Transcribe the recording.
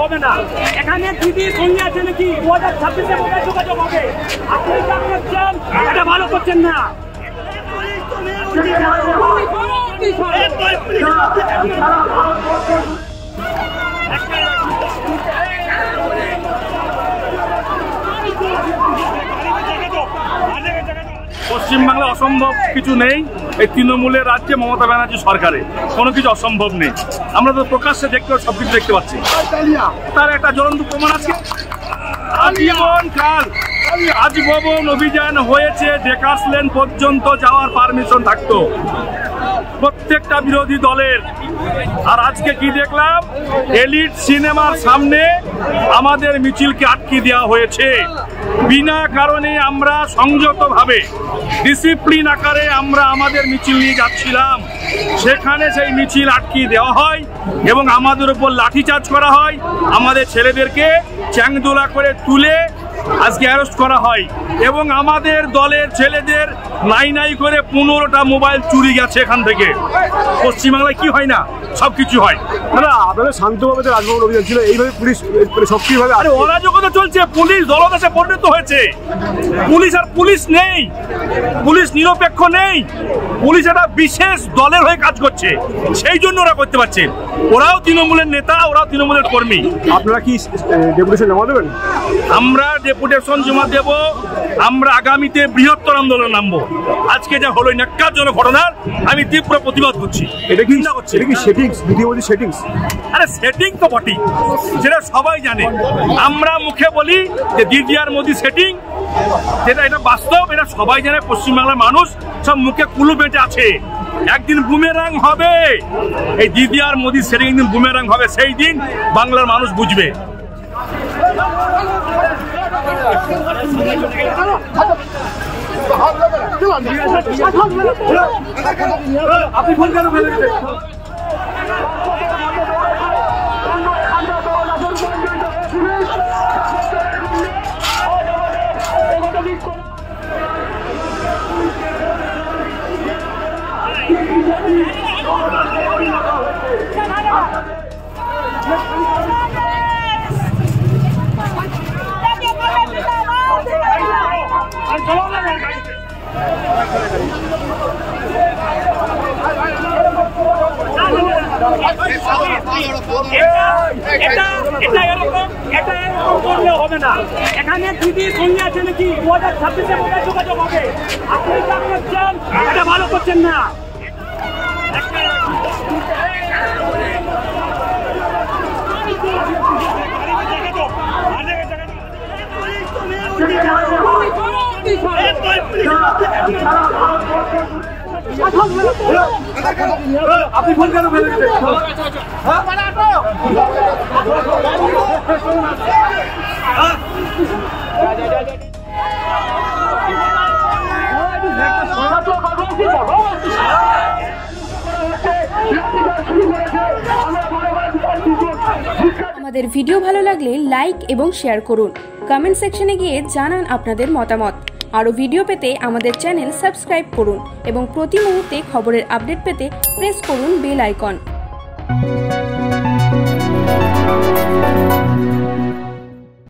হবে না। এখানে দিদি সঙ্গে আছে নাকি 2026-এ বোধহয় যোগাযোগ হবে। আপনি যা করছেন এটা ভালো করছেন না। পশ্চিমবাংলা অসম্ভব কিছু নেই। এই তৃণমূলের রাজ্যে মমতা ব্যানার্জি সরকারে কোনো কিছু অসম্ভব নেই। আমরা তো প্রকাশ্যে দেখতে সবকিছু দেখতে পাচ্ছি। তার একটা জ্বলন্ত প্রমাণ আছে। আজীবন কাল আজীবন অভিযান হয়েছে, ডেকার্স লেন পর্যন্ত যাওয়ার পারমিশন থাকতো প্রত্যেকটা বিরোধী দলের। আর আজকে কি দেখলাম, এলিট সিনেমার সামনে আমাদের মিছিলকে আটকে দেওয়া হয়েছে। বিনা কারণে আমরা সংযতভাবে ডিসিপ্লিন আকারে আমরা আমাদের মিছিল নিয়ে যাচ্ছিলাম, সেখানে সেই মিছিল আটকে দেওয়া হয় এবং আমাদের উপর লাঠিচার্জ করা হয়। আমাদের ছেলেদেরকে চ্যাংদোলা করে তুলে আজকে অ্যারেস্ট করা হয় এবং আমাদের দলের ছেলেদের নাই করে 15টা মোবাইল চুরি গেছে এখান থেকে। পশ্চিমবাংলায় কি হয় না, সবকিছু হয়। আপনাদের শান্তভাবে রাজভবন অভিযান ছিল, এইভাবে পুলিশ সক্রিয়ভাবে অরাজকতা চলছে। পুলিশ দলদাসে পরিণত হয়েছে। পুলিশ আর পুলিশ নেই, পুলিশ নিরপেক্ষ নেই। পুলিশ একটা বিশেষ দলের হয়ে কাজ করছে, সেই জন্য ওরা করতে পারছে। ওরাও তৃণমূলের নেতা, ওরাও তৃণমূলের কর্মী। আপনারা কি ডেপুটেশন জমা দেবেন? আমরা ডেপুটেশন জমা দেব। আমরা আগামীতে বৃহত্তর আন্দোলন নামবো। আজকে যা হলো ন্যাক্কারজনক ঘটনার আমি তীব্র প্রতিবাদ করছি। এটা কি সেটিংস? দ্বিতীয় সেটিংস? আরে সেটিং তো বটেই, সেটা সবাই জানে। আমরা মুখে বলি যে দিদি আর মোদি সেটিং, যেটা এটা বাস্তব, এটা সবাই জানে। পশ্চিমবাংলার মানুষ সব মুখে কুলু বেঁচে আছে। একদিন বুমেরাং হবে, এই দিদি আর মোদি সেটিং একদিন বুমেরাং হবে। সেই দিন বাংলার মানুষ বুঝবে। আপনি ফোন কেন ফেলে দিলেন? হবে না। এখানে দিদি সঙ্গে আছে নাকি 2026-এ বোধহয় যোগাযোগ হবে। আপনি যা করছেন এটা ভালো করছেন না। আপনি ফোন কেন ফেলে দিলেন? আমাদের ভিডিও ভালো লাগলে লাইক এবং শেয়ার করুন। কমেন্ট সেকশনে গিয়ে জানান আপনাদের মতামত। আরও ভিডিও পেতে আমাদের চ্যানেল সাবস্ক্রাইব করুন এবং প্রতি মুহূর্তে খবরের আপডেট পেতে প্রেস করুন বেল আইকন।